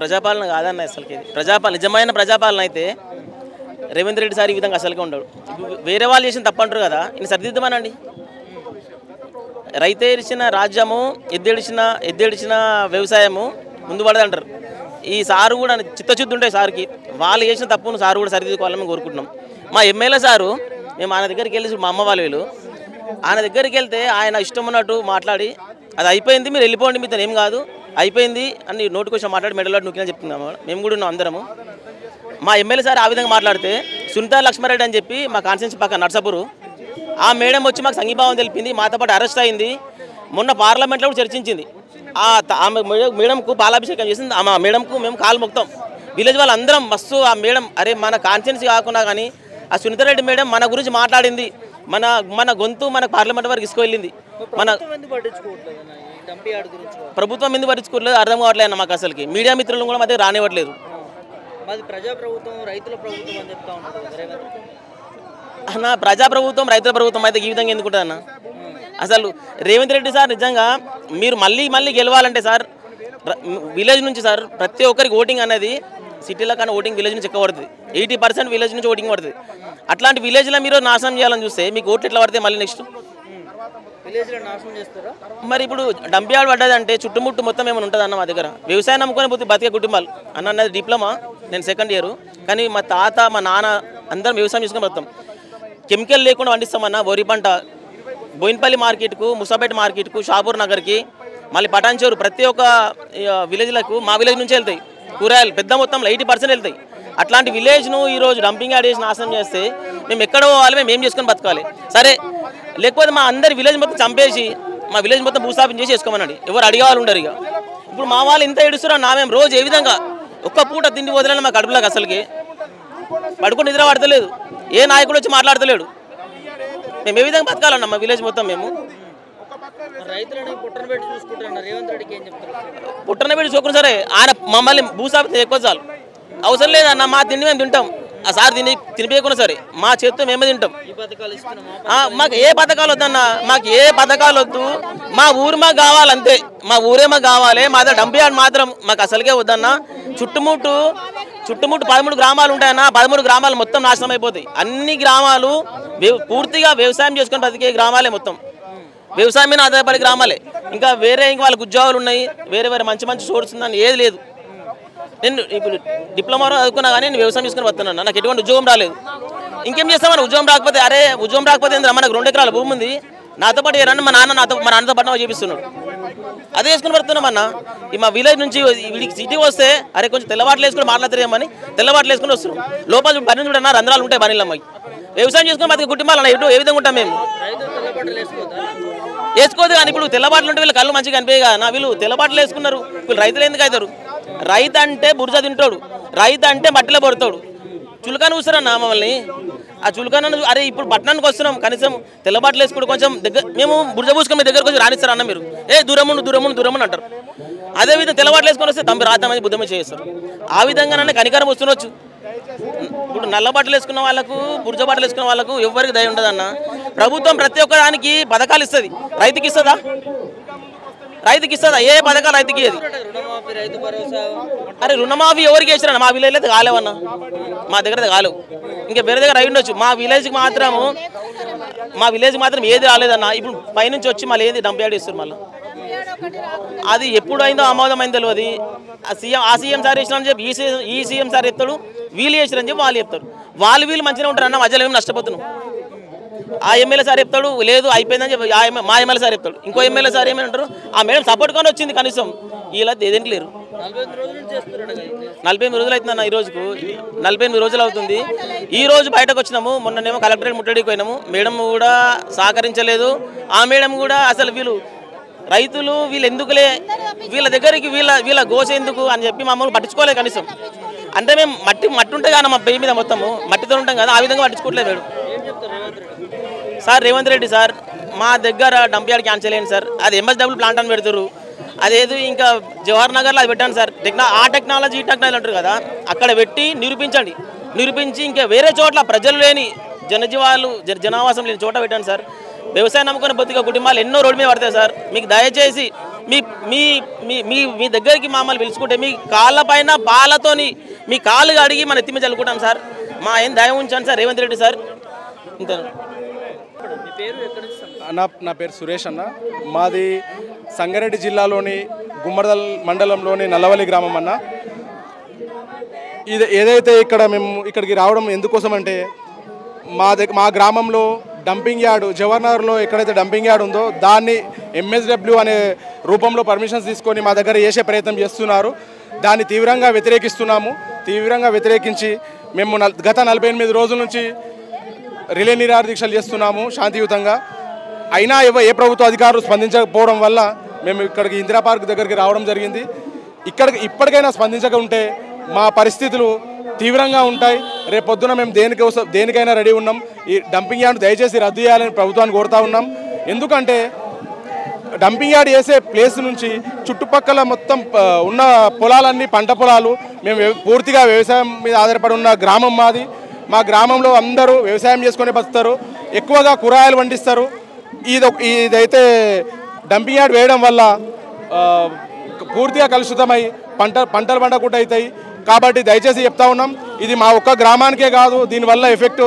ప్రజాపాలన కాదన్న అసలుకి. నిజమైన ప్రజాపాలన అయితే రేవంత్ రెడ్డి సార్ ఈ విధంగా అసలుగా ఉండడు. వేరే వాళ్ళు చేసిన తప్పంటారు కదా, ఈయన సరిదిద్దమనండి. రైతే ఇచ్చిన రాజ్యము, ఎద్దేడిచిన వ్యవసాయము ముందు పడదంటారు. ఈ సారు కూడా చిత్తశుద్ధి ఉంటాయి సార్కి. వాళ్ళు చేసిన తప్పును సారు కూడా సరిదిద్దుకోవాలని మేము కోరుకుంటున్నాం. మా ఎమ్మెల్యే సారు, మేము ఆయన దగ్గరికి వెళ్ళి, మా అమ్మ వాళ్ళు ఆయన దగ్గరికి వెళ్తే ఆయన ఇష్టం ఉన్నట్టు మాట్లాడి, అది అయిపోయింది, మీరు వెళ్ళిపోండి, మీతో ఏం కాదు, అయిపోయింది అని నోటికి వచ్చి మాట్లాడి మెడలో నొక్కినా చెప్తున్నాము. మేము కూడా ఉన్నాం అందరము. మా ఎమ్మెల్యే సార్ ఆ విధంగా మాట్లాడితే, సునీతా లక్ష్మారెడ్డి అని చెప్పి మా కాన్స్టిట్యూన్సీ పక్కన నర్సాపూర్, ఆ మేడం వచ్చి మాకు సంఘీభావం తెలిపింది, మాతో పాటు అరెస్ట్ అయింది. మొన్న పార్లమెంట్లో కూడా చర్చించింది. ఆమె మేడంకు పాలాభిషేకం చేసింది. ఆ మేడంకు మేము కాలు మొక్తాం. విలేజ్ వాళ్ళందరం మస్తు ఆ మేడం, అరే మన కాన్స్టిట్యూన్సీ కాకుండా కానీ ఆ సునీతారెడ్డి మేడం మన గురించి మాట్లాడింది, మన గొంతు మన పార్లమెంట్ వరకు తీసుకువెళ్ళింది. మన ప్రభుత్వం ఎందుకు పట్టించుకోవట్లేదు అర్థం కావట్లేదు అన్న మాకు. అసలుకి మీడియా మిత్రులు కూడా మధ్య రానివ్వట్లేదు. ప్రజాప్రభుత్వం రైతుల ప్రభుత్వం అని చెప్తా ఉంటారు అన్న. ప్రజాప్రభుత్వం రైతుల ప్రభుత్వం అయితే ఈ విధంగా ఎందుకుంటుంది అన్న? అసలు రేవంత్ రెడ్డి సార్ నిజంగా మీరు మళ్ళీ గెలవాలంటే సార్, విలేజ్ నుంచి సార్ ప్రతి ఒక్కరికి ఓటింగ్ అనేది సిటీలో కన్నా ఓటింగ్ విలేజ్ నుంచి ఎక్కువ పడుతుంది. 80% విలేజ్ నుంచి ఓటింగ్ పడుతుంది. అట్లాంటి విలేజ్లో మీరు నాశనం చేయాలని చూస్తే మీకు ఓట్లు ఎట్లా పడితే మళ్ళీ నెక్స్ట్ మరి ఇప్పుడు డంపియార్డ్ పడ్డదంటే చుట్టుముట్టు మొత్తం ఏమైనా ఉంటుంది అన్న. మా దగ్గర వ్యవసాయం నమ్ముకొని పోతే బతికే కుటుంబాలు అన్నది డిప్లొమా, నేను సెకండ్ ఇయర్. కానీ మా తాత మా నాన్న అందరం వ్యవసాయం చేసుకుని మొత్తం కెమికల్ లేకుండా పండిస్తామన్న. వరి పంట బోయిన్పల్లి మార్కెట్కు, ముసాపేట మార్కెట్కు, షాపూర్ నగర్కి, మళ్ళీ పటాన్చేరు ప్రతి ఒక్క విలేజ్లకు మా విలేజ్ నుంచి వెళ్తాయి కూరగాయలు. పెద్ద మొత్తంలో 80% వెళ్తాయి. అట్లాంటి విలేజ్ను ఈరోజు డంపింగ్ యార్డ్ చేసి నాశనం చేస్తే మేము ఎక్కడ పోవాలి, మేము ఏం చేసుకొని బతకాలి? సరే, లేకపోతే మా అందరి విలేజ్ మొత్తం చంపేసి మా విలేజ్ మొత్తం భూస్థాపన చేసి చేసుకోమనండి. ఎవరు అడిగేవాళ్ళు ఉండరు. ఇక ఇప్పుడు మా వాళ్ళు ఇంత ఏడుస్తున్నా నా మేము రోజు ఏ విధంగా ఒక్క పూట తిండి వదలని మా కడుపులోకి అసలుకి పడుకొని నిద్ర పడతలేదు. ఏ నాయకుడు వచ్చి మాట్లాడతలేడు. మేము ఏ విధంగా బతకాలన్నా మా విలేజ్ మొత్తం? మేము పుట్టన పెట్టి చూసుకుని సరే ఆయన మమ్మల్ని భూస్థాపన ఎక్కువ చాలు, అవసరం లేదన్న. మా తిండి మేము తింటాం. ఆ సార్ తినిపించకుండా సరే మా చేతితో మేమే తింటాం. మాకు ఏ పథకాలు వద్దన్న, మాకు ఏ పథకాలు వద్దు. మా ఊరు మాకు కావాలంతే, మా ఊరే మాకు కావాలి. మా దగ్గర డంపియార్డ్ మాత్రం మాకు అసలుకే వద్దన్న. చుట్టుముట్టు 13 గ్రామాలు ఉంటాయన్న. 13 గ్రామాలు మొత్తం నాశనం అయిపోతాయి. అన్ని గ్రామాలు పూర్తిగా వ్యవసాయం చేసుకొని బతికే గ్రామాలే, మొత్తం వ్యవసాయం మీద ఆధారపడే గ్రామాలే. ఇంకా వాళ్ళకి ఉద్యోగాలు ఉన్నాయి, వేరే మంచి సోర్స్ ఉందని ఏది లేదు. నేను ఇప్పుడు డిప్లొమా చదువుకున్నా కానీ నేను వ్యవసాయం చేసుకుని వస్తున్నాను. నాకు ఎటువంటి ఉద్యోగం రాలేదు. ఇంకేం చేస్తామని? ఉద్యోగం రాకపోతే మనకు 2 ఎకరాల భూమి ఉంది, నాతో పాటు ఏరన్నా మా నాన్నతో పాటు చేపిస్తున్నాడు. అదే వేసుకుని పడుతున్నామన్న. మా విలేజ్ నుంచి వీడికి సిటీ వస్తే అరే కొంచెం తెల్లవాట్లు వేసుకుని మాట్లాడతారేమని తెల్లవాట్లు వేసుకుని వస్తున్నాం. లోపల బని చూడన్నా రంధ్రాలు ఉంటాయి బనీలు అమ్మాయి. వ్యవసాయం చేసుకుని బతికి కుటుంబాలు ఎటు ఏ విధంగా ఉంటాం మేము? వేసుకోదు. కానీ ఇప్పుడు తెల్లబాట్లు ఉంటే వీళ్ళు కళ్ళు మంచిగా కనిపించే కదా. వీళ్ళు తెల్లబాట్లు వేసుకున్నారు. వీళ్ళు రైతులు ఎందుకు అవుతారు? రైతు అంటే బుర్జ తింటాడు, రైతు అంటే మట్టిలో పడతాడు. చులకాను చూస్తారన్న మమ్మల్ని. ఆ చులకాను అరే ఇప్పుడు పట్టణానికి వస్తున్నాం, కనీసం తెల్లబాట్లు వేసుకుంటే కొంచెం దగ్గర మేము బుర్జ పూసుకొని మీ దగ్గరకు వచ్చి రానిస్తారన్న. మీరు దూరమును అంటారు. అదేవిధంగా తెల్లబాట్లు వేసుకొని వస్తే తమ్మి రాద్దామని బుద్ధమే చేస్తారు. ఆ విధంగా కనికరం వస్తుండొచ్చు. ఇప్పుడు నల్ల బట్టలు వేసుకున్న వాళ్ళకు, బుర్జ బట్టలు వేసుకున్న వాళ్ళకు ఎవరికి దయ ఉండదన్న. ప్రభుత్వం ప్రతి ఒక్క దానికి పథకాలు ఇస్తుంది. రైతుకి ఇస్తుందా? ఏ పథకాలు రైతుకి ఇయ్యదు. అరే రుణమాఫీ ఎవరికి వేసినా మా విలేజ్ అయితే కాలేవన్నా, మా దగ్గర అయితే కాలేవు. ఇంకా వేరే దగ్గర అయి ఉండొచ్చు. మా విలేజ్కి మాత్రం ఏది రాలేదన్న. ఇప్పుడు పైనుంచి వచ్చి మళ్ళీ ఏది డంపియార్డ్ ఇస్తారు. మళ్ళీ అది ఎప్పుడు అయిందో ఆమోదం అయిందో తెలియదు. ఆ సీఎం సార్ వేసినారని చెప్పి ఈ సీఎం సార్ చెప్తాడు, వీళ్ళు వేసిరని చెప్పి వాళ్ళు చెప్తారు. వీళ్ళు మంచిగా ఉంటారు అన్న. మధ్యలో ఏమి నష్టపోతున్నాం. ఆ ఎమ్మెల్యే సార్ చెప్తాడు లేదు అయిపోయిందని చెప్పి మా ఎమ్మెల్యే సార్ చెప్తాడు. ఇంకో ఎమ్మెల్యే సార్ ఏమంటారు ఆ మేడం సపోర్ట్ కొని వచ్చింది, కనీసం ఇలా ఏదేంటి లేరు. 48 రోజులు అవుతుందన్న. ఈ రోజుకు 48 రోజులు అవుతుంది. ఈ రోజు బయటకు వచ్చినాము. మొన్ననేమో కలెక్టరేట్ ముట్టడికి పోయినాము. మేడం కూడా సహకరించలేదు. ఆ మేడం కూడా అసలు రైతులు వీళ్ళు ఎందుకులే, వీళ్ళ దగ్గరికి వీళ్ళ గోస ఎందుకు అని చెప్పి మమ్మల్ని పట్టించుకోలేదు కనీసం. అంటే మేము మట్టి ఉంటే కానీ మా పేరు మీద మొత్తము మట్టితో ఉంటాం కదా, ఆ విధంగా పట్టించుకోవట్లేదు madam. Sir Revanth Reddy sir మా దగ్గర డంపియార్డ్ క్యాన్సిల్ అయ్యింది సార్. అది MSW ప్లాంట్ అని పెడతారు. అదేదో ఇంకా జవహర్ నగర్లో అది పెట్టండి సార్. ఆ టెక్నాలజీ ఈ టెక్నాలజీ అంటారు కదా, అక్కడ పెట్టి నిరూపించి ఇంకా వేరే చోట్ల ప్రజలు లేని జనావాసం లేని చోట పెట్టండి సార్. వ్యవసాయం నమ్ముకుని బతికే కుటుంబాలు ఎన్నో రోడ్డు మీద పడతాయి సార్. మీకు దయచేసి మీ మీ మీ మీ మీ దగ్గరికి మమ్మల్ని పిలుచుకుంటే మీ కాళ్ళపైన బాలతోని మీ కాళ్ళు అడిగి మన ఎత్తిమి చల్లుకుంటాం సార్. మా ఏం దయ ఉంచాను సార్ రేవంత్ రెడ్డి సార్. ఇంతే. మీ పేరు ఎక్కడి నుంచి సంబంధం? నా పేరు సురేష్ అన్న. మాది సంగారెడ్డి జిల్లాలోని గుమ్మడిదల్ మండలంలోని నల్లవల్లి గ్రామం అన్న. ఇది ఏదైతే మేము ఇక్కడికి రావడం ఎందుకోసం అంటే మా గ్రామంలో డంపింగ్ యార్డ్ జవహర్నగర్లో ఎక్కడైతే డంపింగ్ యార్డ్ ఉందో దాన్ని MSW అనే రూపంలో పర్మిషన్స్ తీసుకొని మా దగ్గర చేసే ప్రయత్నం చేస్తున్నారు. దాన్ని తీవ్రంగా వ్యతిరేకిస్తున్నాము. తీవ్రంగా వ్యతిరేకించి మేము గత 48 రోజుల నుంచి రిలే నిరాహార దీక్షలు చేస్తున్నాము శాంతియుతంగా. అయినా ఏ ప్రభుత్వ అధికారులు స్పందించకపోవడం వల్ల మేము ఇక్కడికి ఇందిరా పార్క్ దగ్గరికి రావడం జరిగింది. ఇప్పటికైనా స్పందించక ఉంటే మా పరిస్థితులు తీవ్రంగా ఉంటాయి. రేపొద్దున మేము దేనికైనా రెడీ ఉన్నాం. ఈ డంపింగ్ యార్డ్ దయచేసి రద్దు చేయాలని ప్రభుత్వాన్ని కోరుతా ఉన్నాం. ఎందుకంటే డంపింగ్ యార్డ్ చేసే ప్లేస్ నుంచి చుట్టుపక్కల మొత్తం ఉన్న పొలాలన్నీ పంట పొలాలు. మేము పూర్తిగా వ్యవసాయం మీద ఆధారపడి ఉన్న గ్రామం మాది. మా గ్రామంలో అందరూ వ్యవసాయం చేసుకొని బతుకుతారు. ఎక్కువగా కూరగాయలు పండిస్తారు. ఇదైతే డంపింగ్ యార్డ్ వేయడం వల్ల పూర్తిగా కలుషితమై పంటలు పండకుండా అవుతాయి. కాబట్టి దయచేసి చెప్తా ఉన్నాం, ఇది మా ఒక్క గ్రామానికే కాదు. దీనివల్ల ఎఫెక్ట్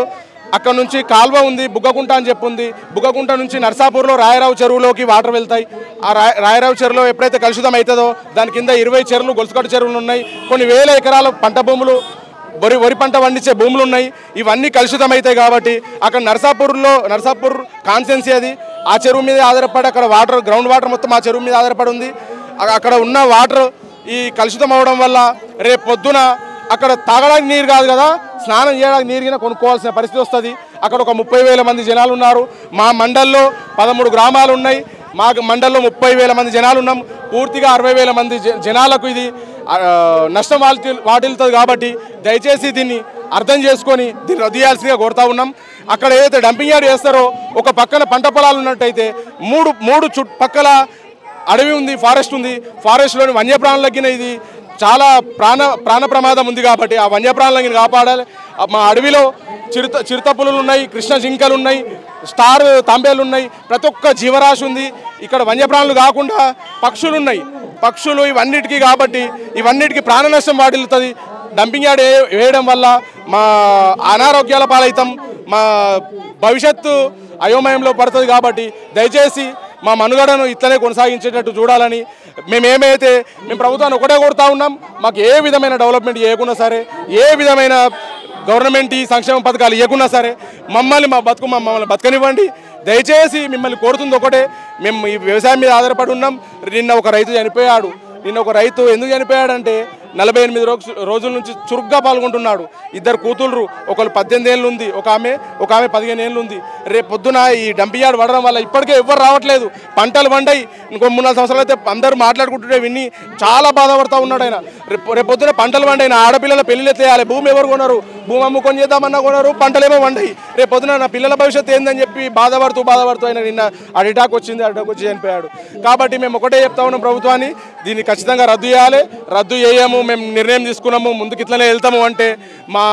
అక్కడ నుంచి కాల్వ ఉంది, బుగ్గకుంట అని చెప్పుంది. బుగ్గకుంట నుంచి నర్సాపూర్లో రాయరావు చెరువులోకి వాటర్ వెళ్తాయి. ఆ రాయరావు చెరువులో ఎప్పుడైతే కలుషితం అవుతుందో దాని కింద 20 చెరువులు గొలుసుకట్టు చెరువులు ఉన్నాయి. కొన్ని వేల ఎకరాల పంట భూములు వరి పంట పండించే భూములు ఉన్నాయి. ఇవన్నీ కలుషితం అవుతాయి. కాబట్టి అక్కడ నర్సాపూర్ కాన్స్టెన్సీ అది. ఆ చెరువు మీద ఆధారపడి అక్కడ వాటర్ గ్రౌండ్ వాటర్ మొత్తం ఆ చెరువు మీద ఆధారపడి ఉంది. అక్కడ ఉన్న వాటర్ ఈ కలుషితం అవడం వల్ల రేపు పొద్దున అక్కడ తాగడానికి నీరు కాదు కదా, స్నానం చేయడానికి నీరు కొనుక్కోవాల్సిన పరిస్థితి వస్తుంది. అక్కడ ఒక 30,000 మంది జనాలు ఉన్నారు. మా మండల్లో 13 గ్రామాలు ఉన్నాయి. మా మండల్లో 30,000 మంది జనాలు ఉన్నాం. పూర్తిగా 60,000 మంది జనాలకు ఇది నష్టం వాటిల్తుంది. కాబట్టి దయచేసి దీన్ని అర్థం చేసుకొని దీన్ని రద్దు చేయాల్సిందిగా కోరుతా ఉన్నాం. అక్కడ ఏదైతే డంపింగ్ యార్డ్ చేస్తారో ఒక పక్కన పంట పొలాలు ఉన్నట్టయితే మూడు చుట్టుపక్కల అడవి ఉంది, ఫారెస్ట్ ఉంది. ఫారెస్ట్లోని వన్యప్రాణులకి ఇది చాలా ప్రాణ ప్రమాదం ఉంది. కాబట్టి ఆ వన్యప్రాణులకి కాపాడాలి. మా అడవిలో చిరుత పులులు ఉన్నాయి, కృష్ణ జింకలు ఉన్నాయి, స్టార్ తాంబేలు ఉన్నాయి, ప్రతి ఒక్క జీవరాశి ఉంది. ఇక్కడ వన్యప్రాణులు కాకుండా పక్షులు ఉన్నాయి. పక్షులు ఇవన్నిటికీ కాబట్టి ఇవన్నిటికీ ప్రాణ నష్టం వాటిల్లుతుంది. డంపింగ్ యార్డ్ వేయడం వల్ల మా అనారోగ్యాల పాలవుతాం, మా భవిష్యత్తు అయోమయంలో పడుతుంది. కాబట్టి దయచేసి మా మనుగడను ఇట్లనే కొనసాగించేటట్టు చూడాలని మేము ప్రభుత్వాన్ని ఒకటే కోరుతా ఉన్నాం. మాకు ఏ విధమైన డెవలప్మెంట్ చేయకున్నా సరే, ఏ విధమైన గవర్నమెంట్ ఈ సంక్షేమ పథకాలు ఇవ్వకున్నా సరే మమ్మల్ని బతకనివ్వండి. దయచేసి మిమ్మల్ని కోరుతుంది ఒకటే, మేము ఈ వ్యవసాయం మీద ఆధారపడి ఉన్నాం. నిన్న ఒక రైతు చనిపోయాడు. ఎందుకు చనిపోయాడంటే 48 రోజుల నుంచి చురుగ్గా పాల్గొంటున్నాడు. 2 కూతుళ్ళు, ఒకళ్ళు 18 ఏళ్ళు ఉంది, ఒక ఆమె 15 ఏళ్ళు ఉంది. రేపు పొద్దున ఈ డంపింగ్ యార్డ్ పడడం వల్ల ఇప్పటికే ఎవ్వరు రావట్లేదు. పంటలు పండాయి. ఇంకో 3-4 సంవత్సరాలు అయితే అందరూ మాట్లాడుకుంటుంటే విని చాలా బాధపడుతూ ఉన్నాడు ఆయన. రేపు పొద్దున పంటలు పండాయి. నా ఆడపిల్లల పెళ్ళిళ్ళు ఎత్తేయాలి. భూమి ఎవరు కొన్నారు? భూమి అమ్ముకొని చేద్దామన్నా కొన్నారు. పంటలేమో పండాయి. రేపు పొద్దున నా పిల్లల భవిష్యత్తు ఏందని చెప్పి బాధపడుతూ ఆయన నిన్న అటాక్ వచ్చి చనిపోయాడు. కాబట్టి మేము ఒకటే చెప్తా ఉన్నాం ప్రభుత్వాన్ని, దీన్ని ఖచ్చితంగా రద్దు చేయాలి. రద్దు చేయము, మేము నిర్ణయం తీసుకున్నాము, ముందుకు ఇట్లనే వెళ్తాము అంటే మా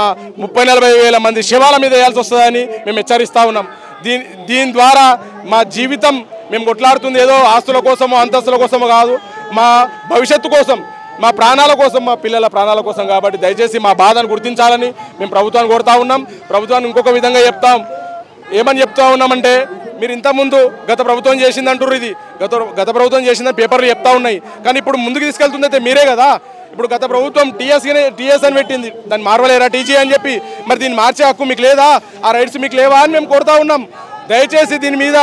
30-40 వేల మంది శవాల మీద వేయాల్సి వస్తుందని మేము హెచ్చరిస్తూ ఉన్నాం. దీని ద్వారా మా జీవితం మేము కొట్లాడుతుంది ఏదో ఆస్తుల కోసమో అంతస్తుల కోసమో కాదు, మా భవిష్యత్తు కోసం, మా ప్రాణాల కోసం, మా పిల్లల ప్రాణాల కోసం. కాబట్టి దయచేసి మా బాధను గుర్తించాలని మేము ప్రభుత్వాన్ని కోరుతా ఉన్నాం. ప్రభుత్వాన్ని ఇంకొక విధంగా ఏమని చెప్తా ఉన్నామంటే, మీరు ఇంతకుముందు గత ప్రభుత్వం చేసిందంటారు, ఇది గత ప్రభుత్వం చేసిందని పేపర్లు చెప్తా ఉన్నాయి. కానీ ఇప్పుడు ముందుకు తీసుకెళ్తుంది అయితే మీరే కదా. ఇప్పుడు గత ప్రభుత్వం టీఎస్ అని పెట్టింది, దాన్ని మార్వలేరా టీజీ అని చెప్పి. మరి దీన్ని మార్చే హక్కు మీకు లేదా? ఆ రైట్స్ మీకు లేవా అని మేము కోరుతా ఉన్నాం. దయచేసి దీని మీద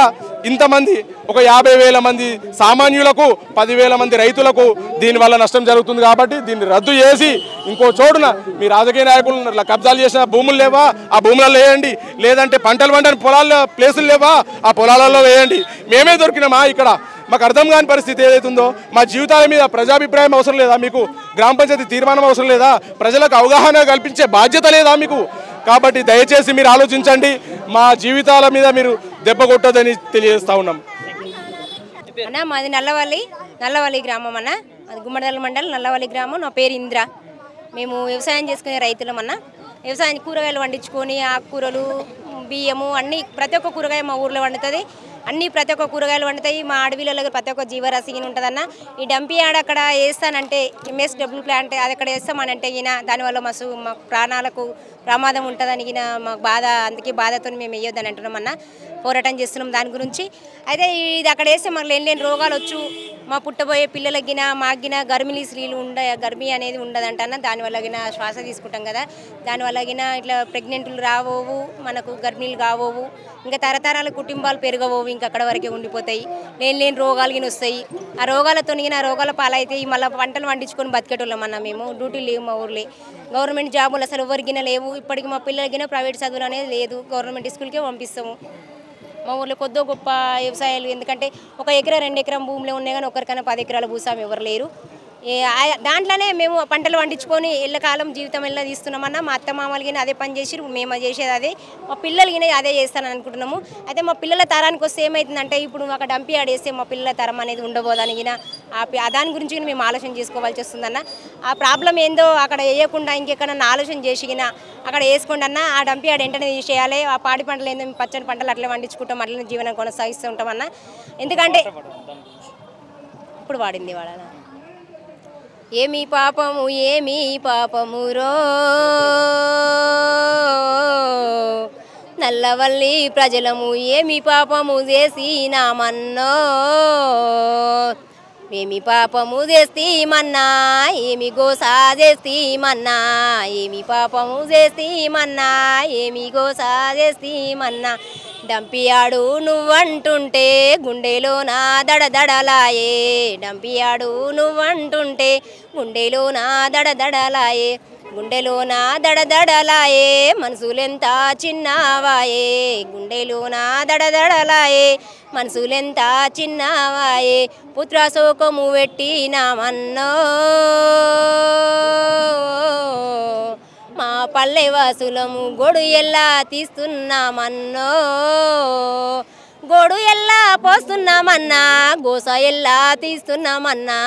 ఇంతమంది ఒక 50,000 మంది సామాన్యులకు, 10,000 మంది రైతులకు దీనివల్ల నష్టం జరుగుతుంది. కాబట్టి దీన్ని రద్దు చేసి ఇంకో చోటున మీ రాజకీయ నాయకులు కబ్జాలు చేసిన భూములు లేవా, ఆ భూములలో వేయండి. లేదంటే పంటలు పండని ప్లేసులు లేవా, ఆ పొలాలలో వేయండి. మేమే దొరికినామా ఇక్కడ? మాకు అర్థం కాని పరిస్థితి ఏదైతుందో, మా జీవితాల మీద ప్రజాభిప్రాయం అవసరం లేదా మీకు? గ్రామ పంచాయతీ తీర్మానం అవసరం లేదా? ప్రజలకు అవగాహన కల్పించే బాధ్యత లేదా మీకు? కాబట్టి దయచేసి మీరు ఆలోచించండి. మా జీవితాల మీద మీరు దెబ్బ కొట్టదని తెలియజేస్తా ఉన్నాం. అన్న మాది నల్లవల్లి గ్రామం అన్న. అది గుమ్మడిదల మండలం నల్లవల్లి గ్రామం. నా పేరు ఇంద్ర. మేము వ్యవసాయం చేసుకునే రైతులం అన్న. వ్యవసాయం కూరగాయలు పండించుకొని ఆకుకూరలు, బియ్యము అన్నీ ప్రతి ఒక్క కూరగాయ మా ఊర్లో వండుతుంది. అన్నీ ప్రతి ఒక్క కూరగాయలు వండుతాయి. మా అడవిలలో ప్రతి ఒక్క జీవరాశి ఉంటుందన్న. ఈ డంపీ యార్డ్ అక్కడ వేస్తానంటే MSW ప్లాంట్ అది అక్కడ వేస్తామనంటే దానివల్ల మా ప్రాణాలకు ప్రమాదం ఉంటుందని మాకు బాధ. అందుకే బాధతో మేము వేయొద్దని అంటున్నాం అన్న. పోరాటం చేస్తున్నాం దాని గురించి. అయితే ఇది అక్కడ వేస్తే మాకు లేని రోగాలు వచ్చు. మా పుట్టబోయే పిల్లలకి మాకిన గర్భిణీ స్త్రీలు గర్భి అనేది ఉండదంటన్న. దానివల్ల శ్వాస తీసుకుంటాం కదా, దానివల్ల ఇట్లా ప్రెగ్నెంట్లు రావోవు, మనకు గర్భిణీలు కావోవు, ఇంకా తరతరాల కుటుంబాలు పెరగవోవు, ఇంకా అక్కడ వరకే ఉండిపోతాయి. లేని రోగాలు వస్తాయి. ఆ రోగాలతో రోగాల పాలైతే మళ్ళీ పంటలు పండించుకొని బతికేటోళ్ళం అన్న. మేము డ్యూటీలు లేవు మా ఊర్లో. గవర్నమెంట్ జాబులు అసలు ఎవరికినా లేవు. ఇప్పటికి మా పిల్లలకి ప్రైవేట్ చదువులు అనేది లేదు. గవర్నమెంట్ స్కూల్కే పంపిస్తాము. మా ఊర్లో కొద్దో గొప్ప వ్యవసాయాలు, ఎందుకంటే 1 ఎకరా 2 ఎకరం భూమిలో ఉన్నాయి కానీ ఒకరికైనా 10 ఎకరాల భూస్వామి ఎవరు లేరు. దాంట్లోనే మేము పంటలు పండించుకొని ఎల్లకాలం జీవితం ఎలా తీస్తున్నామన్నా. మా అత్త మామూలుగా అదే పని చేసి మేము చేసేది అదే, మా పిల్లలకి అదే చేస్తానని అనుకుంటున్నాము. అయితే మా పిల్లల తరానికి వస్తే ఏమవుతుందంటే ఇప్పుడు ఒక డంపీ యార్డ్ వేస్తే మా పిల్లల తరం అనేది ఉండబోదానికి దాని గురించి మేము ఆలోచన చేసుకోవాల్సి వస్తుందన్న. ఆ ప్రాబ్లం ఏందో అక్కడ వేయకుండా ఇంకెక్కడన్నా ఆలోచన చేసి అక్కడ వేసుకోండి అన్న. ఆ డంపీ యార్డ్ వెంటనే తీసేయాలి. ఆ పాడి పంటలు ఏందో పచ్చని పంటలు అట్లా పండించుకుంటాం, అట్లనే జీవనం కొనసాగిస్తూ ఉంటామన్న. ఎందుకంటే ఇప్పుడు వాడింది వాడనా ఏమి పాపము ఏమి పాపమురో నల్లవల్లి ప్రజలము ఏమి పాపము చేసినామన్నో ఏమి పాపము చేస్తీమన్నా ఏమి గోసా చేస్తీమన్నా ఏమి పాపము చేస్తీమన్నా ఏమి గోసా చేస్తీమన్నా డంపీ యార్డు నువ్వంటుంటే గుండెలో నా దడదడలాయే డంపీ యార్డు నువ్వంటుంటే గుండెలో నా దడదడలాయే గుండెలో నా దడదడలాయే మనసులెంత చిన్నవాయే గుండెలో నా దడదడలాయే మనసులెంత చిన్నవాయే పుత్రశోకము పెట్టినామన్నో మా పల్లె వాసులము గొడు ఎల్లా తీస్తున్నామన్నో గోడు ఎల్లా పోస్తున్నామన్నా గోస ఎల్లా తీస్తున్నామన్నా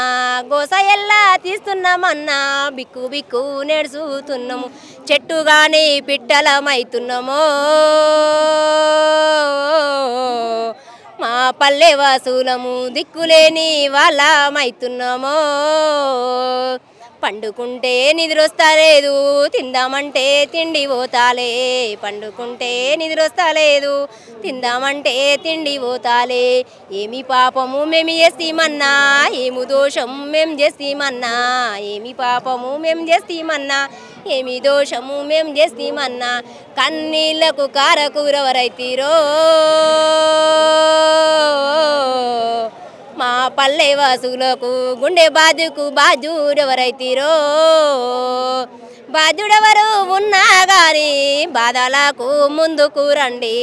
గోస ఎల్లా తీస్తున్నామన్నా బిక్కు బిక్కు నెడుచుతున్నాము చెట్టుగాని పిట్టలమైతున్నామో మా పల్లె వాసులము దిక్కులేని వాళ్ళమైతున్నామో పండుకుంటే నిద్రొస్తలేదు తిందామంటే తిండి పోతాలే పండుకుంటే నిద్రొస్తలేదు తిందామంటే తిండి పోతాలే ఏమి పాపము మేము చేస్తీమన్నా ఏమి దోషం మేము చేస్తీమన్నా ఏమి పాపము మేము చేస్తీమన్నా ఏమి దోషము మేము చేస్తీమన్నా కన్నీళ్లకు కారకూరెవరైతీరో మా పల్లె వాసులకు గుండె బాధకు బాధ్యుడెవరైతీరో బాధ్యుడెవరు ఉన్నా కానీ బాధలకు ముందుకు రండి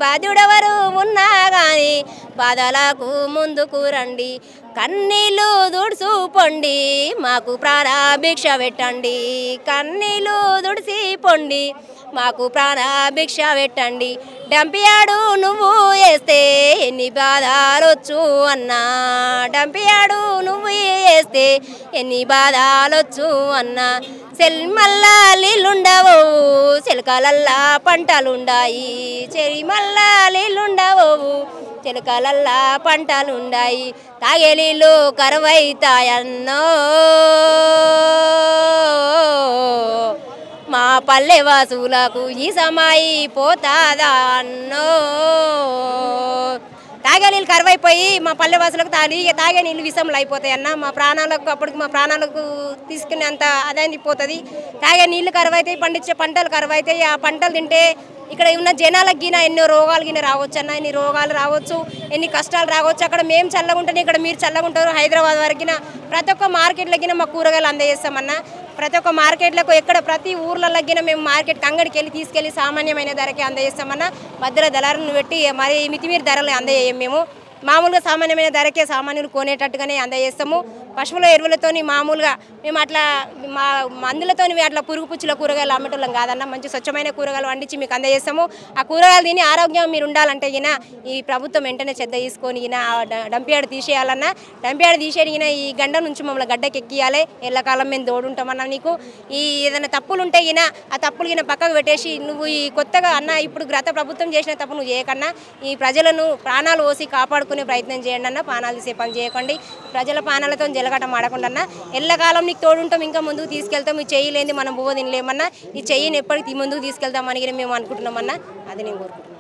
బాధ్యుడెవరు ఉన్నా కానీ బాధలకు ముందుకు రండి కన్నీళ్ళు దుడుచుపోండి మాకు ప్రాణభిక్ష పెట్టండి కన్నీళ్ళు దుడిసి పొండి మాకు ప్రాణభిక్ష పెట్టండి డంపీ యార్డు నువ్వు వేస్తే ఎన్ని బాధలొచ్చు అన్నా డంపీ యార్డు నువ్వు వేస్తే ఎన్ని బాధలొచ్చు అన్నా చెల్మల్లా నీళ్ళుండవు చిలకలల్లా పంటలుండాయి చెరిమల్లా నీళ్ళుండవు చిలకలల్లా పంటలుండాయి తాగే నీళ్ళు కరువైతాయన్నో మా పల్లె వాసులకు ఈ సమాయి పోతాదా అన్నో తాగే నీళ్ళు కరువైపోయి మా పల్లె వాసులకు తాగే నీళ్ళు విషంలో అయిపోతాయి అన్న మా ప్రాణాలకు అప్పటికి మా ప్రాణాలకు తీసుకునేంత అదైంది పోతుంది తాగే నీళ్ళు కరువైతాయి పండించే పంటలు కరువైతాయి ఆ పంటలు తింటే ఇక్కడ ఉన్న జనాలకు గిన ఎన్నో రోగాలు గిన రావచ్చు అన్న ఎన్ని రోగాలు రావచ్చు ఎన్ని కష్టాలు రావచ్చు అక్కడ మేము చల్లగా ఉంటాం ఇక్కడ మీరు చల్లగా ఉంటారు హైదరాబాద్ వరకు ప్రతి ఒక్క మార్కెట్లకి మా కూరగాయలు అందజేస్తామన్నా ప్రతి ఒక్క మార్కెట్లకు ఎక్కడ ప్రతి ఊర్లకి మేము మార్కెట్కి అంగడికి వెళ్ళి తీసుకెళ్ళి సామాన్యమైన ధరకే అందజేస్తామన్నా మధ్యలో దళారులను పెట్టి మరి మితిమీరి ధరలు అందజేయం మేము మామూలుగా సామాన్యమైన ధరకే సామాన్యులు కొనేటట్టుగానే అందజేస్తాము పశువుల ఎరువులతోని మామూలుగా మేము అట్లా మా మందులతోని అట్లా పురుగు పుచ్చుల కూరగాయలు అమ్మటోళ్ళం కాదన్న. మంచి స్వచ్ఛమైన కూరగాయలు వండించి మీకు అందజేస్తాము. ఆ కూరగాయలు తిని ఆరోగ్యం మీరు ఉండాలంటే ఈయన ఈ ప్రభుత్వం వెంటనే శ్రద్ధ తీసుకొని ఈయన డంప్ యార్డ్ తీసేయాలన్నా. డంప్ యార్డ్ తీసేయన ఈ గండ నుంచి మమ్మల్ని గడ్డకి ఎక్కియాలి. ఎల్లకాలం మేము తోడుంటామన్నా. నీకు ఈ ఏదైనా తప్పులు ఉంటే ఈయన ఆ తప్పులు ఈయన పక్కకు పెట్టేసి నువ్వు ఈ కొత్తగా అన్న ఇప్పుడు గత ప్రభుత్వం చేసిన తప్పు నువ్వు చేయకన్నా. ఈ ప్రజలను ప్రాణాలు పోసి కాపాడుకునే ప్రయత్నం చేయండి అన్న. ప్రాణాలు తీసే పని చేయకండి. ప్రజల ప్రాణాలతో జలగటం ఆడకుండా అన్న. ఎల్లకాలం నీకు తోడుంటాం, ఇంకా ముందుకు తీసుకెళ్తాం. ఈ చెయ్యి లేని మనం బువ్వ తినలేమన్నా. ఈ చెయ్యిని ఎప్పటికీ ముందుకు తీసుకెళ్తామని మేము అనుకుంటున్నామన్నా. అది నేను కోరుకుంటున్నాను.